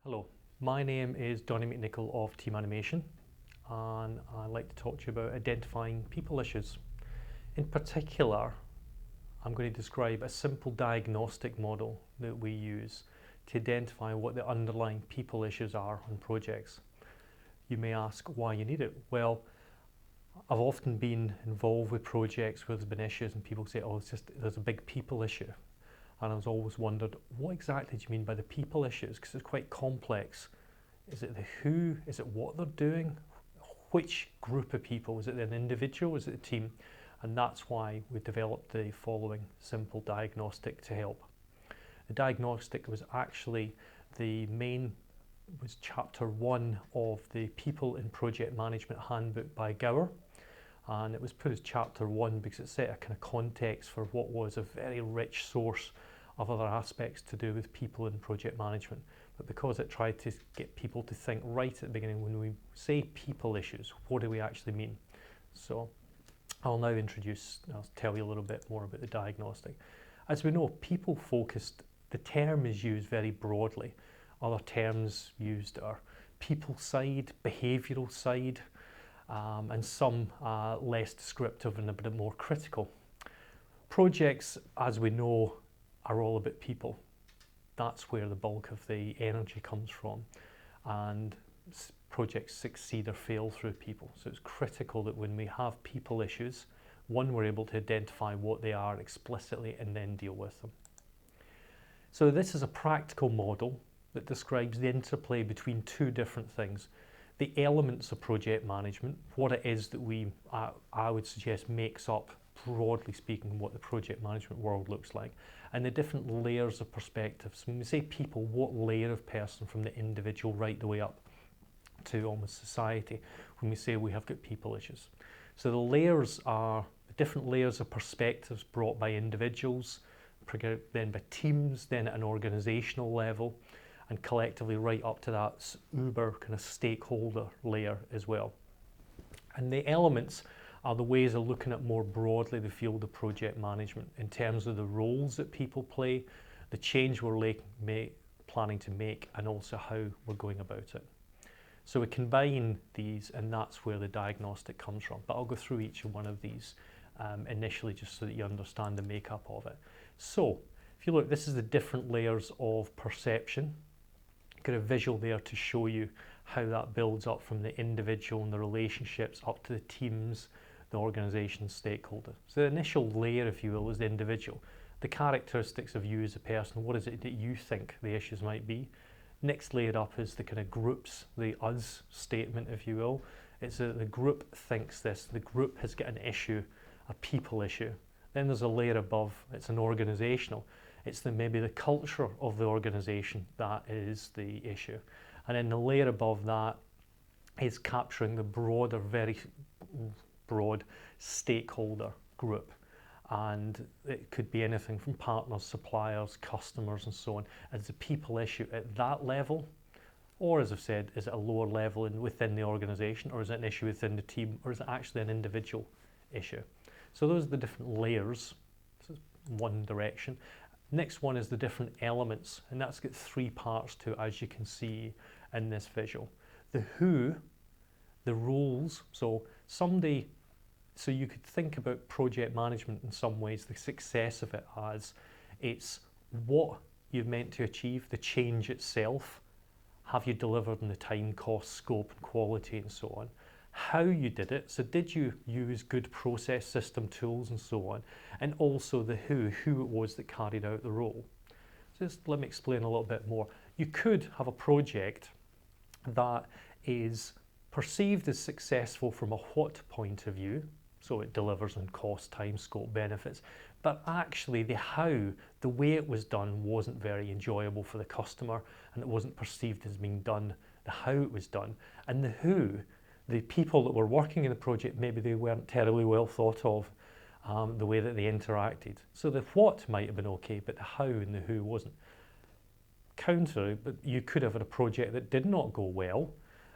Hello, my name is Donny McNichol of Team Animation, and I'd like to talk to you about identifying people issues. In particular, I'm going to describe a simple diagnostic model that we use to identify what the underlying people issues are on projects. You may ask why you need it. Well, I've often been involved with projects where there's been issues and people say, oh, there's a big people issue. And I've always wondered, what exactly do you mean by the people issues? Because it's quite complex. Is it the who? Is it what they're doing? Which group of people? Is it an individual? Is it a team? And that's why we developed the following simple diagnostic to help. The diagnostic was actually was chapter 1 of the People in Project Management Handbook by Gower. And it was put as chapter 1 because it set a kind of context for what was a very rich source of other aspects to do with people in project management. But because it tried to get people to think right at the beginning, when we say people issues, what do we actually mean? So I'll now I'll tell you a little bit more about the diagnostic. As we know, people focused, the term is used very broadly. Other terms used are people side, behavioural side, and some less descriptive and a bit more critical. Projects, as we know, are all about people. That's where the bulk of the energy comes from, and projects succeed or fail through people. So it's critical that when we have people issues, one, we're able to identify what they are explicitly and then deal with them. So this is a practical model that describes the interplay between two different things. The elements of project management, what it is that I would suggest makes up, broadly speaking, what the project management world looks like, and the different layers of perspectives. When we say people, what layer of person from the individual right the way up to almost society, when we say we have got people issues. So the layers are the different layers of perspectives brought by individuals, then by teams, then at an organisational level, and collectively right up to that uber kind of stakeholder layer as well. And the elements are the ways of looking at more broadly the field of project management in terms of the roles that people play, the change we're planning to make, and also how we're going about it. So we combine these, and that's where the diagnostic comes from. But I'll go through each one of these initially just so that you understand the makeup of it. So if you look, this is the different layers of perception. Got a visual there to show you how that builds up from the individual and the relationships up to the teams, the organisation, stakeholder. So the initial layer, if you will, is the individual. The characteristics of you as a person, what is it that you think the issues might be? Next layer up is the kind of groups, the us statement, if you will. It's the group thinks this, the group has got an issue, a people issue. Then there's a layer above, it's an organisational. It's maybe the culture of the organisation that is the issue. And then the layer above that is capturing the broader, very broad stakeholder group. And it could be anything from partners, suppliers, customers, and so on. As a people issue at that level, or as I've said, is it a lower level within the organisation, or is it an issue within the team, or is it actually an individual issue? So those are the different layers. This is one direction. Next one is the different elements, and that's got 3 parts to it, as you can see in this visual. The who, the roles, so you could think about project management in some ways, the success of it as it's what you've meant to achieve, the change itself, have you delivered in the time, cost, scope, and quality, and so on. How you did it, so did you use good process system tools and so on, and also the who it was that carried out the role. So just let me explain a little bit more. You could have a project that is perceived as successful from a what point of view, so it delivers on cost, time, scope, benefits, but actually the how, the way it was done wasn't very enjoyable for the customer, and it wasn't perceived as being done, the how it was done. And the who, the people that were working in the project, maybe they weren't terribly well thought of, the way that they interacted. So the what might have been okay, but the how and the who wasn't. Counter, but you could have had a project that did not go well,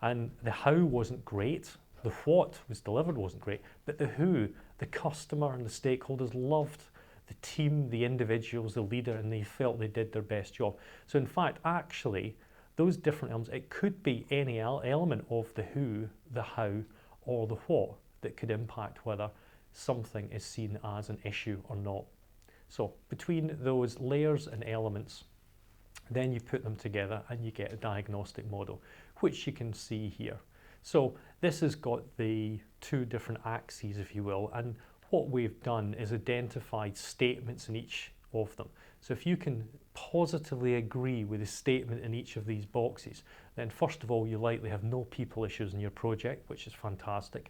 and the how wasn't great, the what was delivered wasn't great, but the who, the customer and the stakeholders loved the team, the individuals, the leader, and they felt they did their best job. So in fact, actually, those different elements, it could be any element of the who, the how, or the what that could impact whether something is seen as an issue or not. So between those layers and elements, then you put them together and you get a diagnostic model, which you can see here. So this has got the two different axes, if you will, and what we've done is identified statements in each of them. So if you can positively agree with a statement in each of these boxes, then first of all, you likely have no people issues in your project, which is fantastic.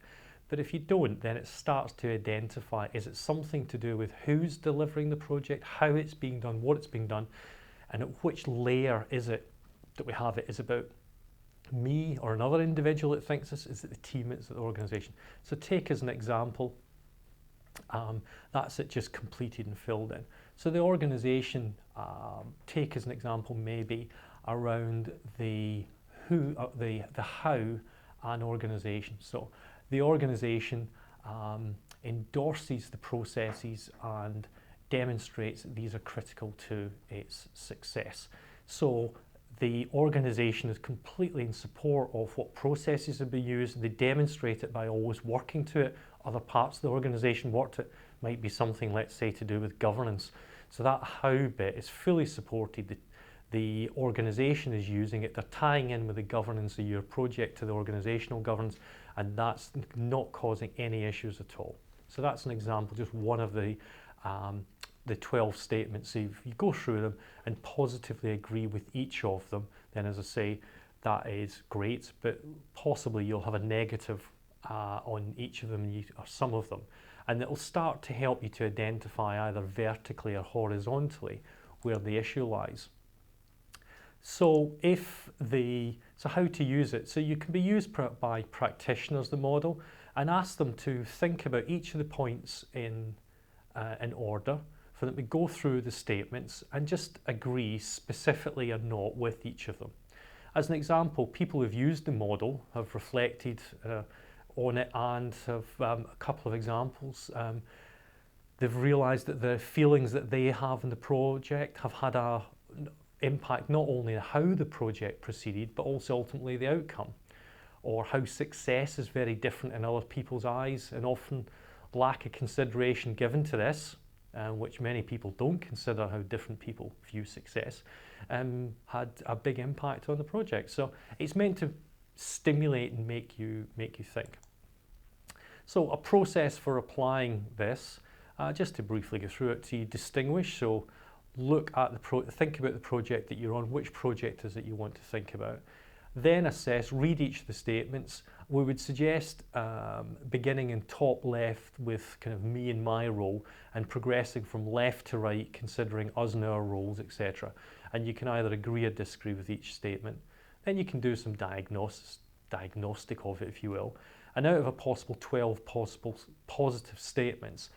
But if you don't, then it starts to identify, is it something to do with who's delivering the project, how it's being done, what it's being done, and at which layer is it that we have it? Is it about me or another individual that thinks this? Is it the team? Is it the organization? So take as an example, that's it just completed and filled in. So the organization, take as an example maybe around the who, the how an organization. So the organization endorses the processes and demonstrates that these are critical to its success. So the organization is completely in support of what processes have been used. They demonstrate it by always working to it. Other parts of the organization work to it. Might be something, let's say, to do with governance. So that how bit is fully supported. The organization is using it. They're tying in with the governance of your project to the organizational governance, and that's not causing any issues at all. So that's an example, just one of the 12 statements. So if you go through them and positively agree with each of them, then as I say, that is great, but possibly you'll have a negative on each of them or some of them. And it will start to help you to identify either vertically or horizontally where the issue lies. So how to use it? So you can be used by practitioners, the model, and ask them to think about each of the points in order, for them to go through the statements and just agree specifically or not with each of them. As an example, people who've used the model have reflected on it and have a couple of examples. They've realised that the feelings that they have in the project have had an impact not only on how the project proceeded, but also ultimately the outcome, or how success is very different in other people's eyes, and often lack of consideration given to this, which many people don't consider how different people view success, had a big impact on the project. So it's meant to stimulate and make you think. So a process for applying this, just to briefly go through it, to distinguish. So look at think about the project that you're on. Which project is it you want to think about? Then assess, read each of the statements. We would suggest beginning in top left with kind of me and my role, and progressing from left to right, considering us and our roles, etc. And you can either agree or disagree with each statement. Then you can do some diagnostic of it, if you will. And out of a possible 12 possible positive statements,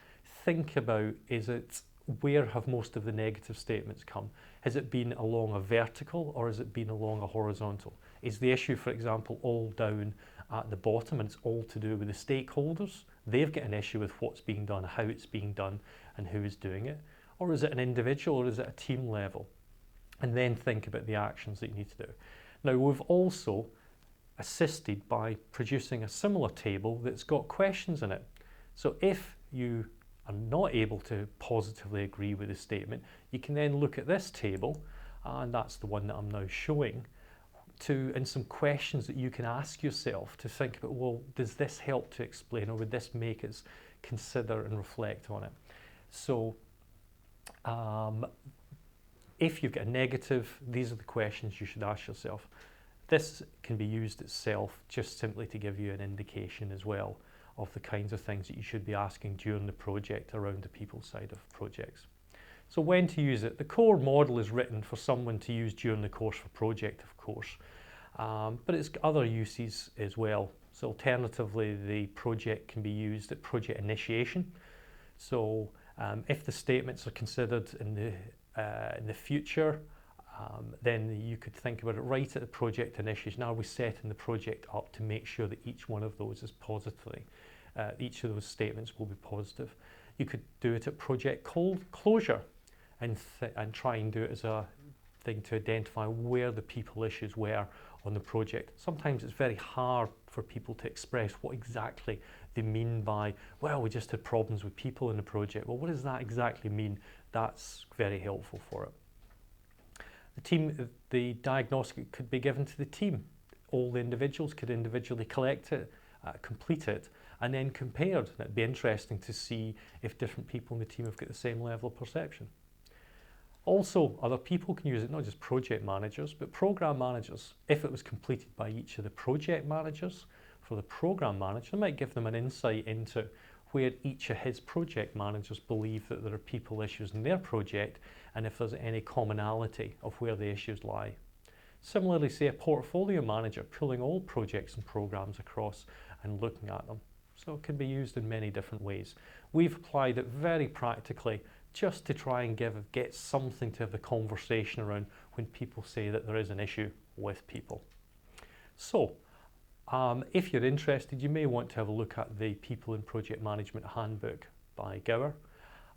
think about, where have most of the negative statements come? Has it been along a vertical or has it been along a horizontal? Is the issue, for example, all down at the bottom and it's all to do with the stakeholders? They've got an issue with what's being done, how it's being done, and who is doing it. Or is it an individual, or is it a team level? And then think about the actions that you need to do. Now, we've also assisted by producing a similar table that's got questions in it. So if you are not able to positively agree with a statement, you can then look at this table, and that's the one that I'm now showing, and some questions that you can ask yourself to think about, well, does this help to explain, or would this make us consider and reflect on it? So if you've got a negative, these are the questions you should ask yourself. This can be used itself just simply to give you an indication as well of the kinds of things that you should be asking during the project around the people side of projects. So when to use it? The core model is written for someone to use during the course of a project, of course, but it's got other uses as well. So alternatively, the project can be used at project initiation. So if the statements are considered in the future, then you could think about it right at the project initiation. Are we setting the project up to make sure that each one of those is positively, each of those statements will be positive? You could do it at project closure and try and do it as thing to identify where the people issues were on the project. Sometimes it's very hard for people to express what exactly they mean by, well, we just had problems with people in the project. Well, what does that exactly mean? That's very helpful for it. The diagnostic could be given to the team. All the individuals could individually collect it, complete it, and then compared. It'd be interesting to see if different people in the team have got the same level of perception. Also, other people can use it, not just project managers, but program managers. If it was completed by each of the project managers, for the program manager, it might give them an insight into where each of his project managers believe that there are people issues in their project, and if there's any commonality of where the issues lie. Similarly, say a portfolio manager pulling all projects and programs across and looking at them. So it can be used in many different ways. We've applied it very practically just to try and get something to have the conversation around when people say that there is an issue with people. So, if you're interested, you may want to have a look at the People in Project Management Handbook by Gower.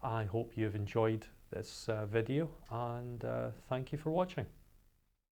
I hope you've enjoyed this video, and thank you for watching.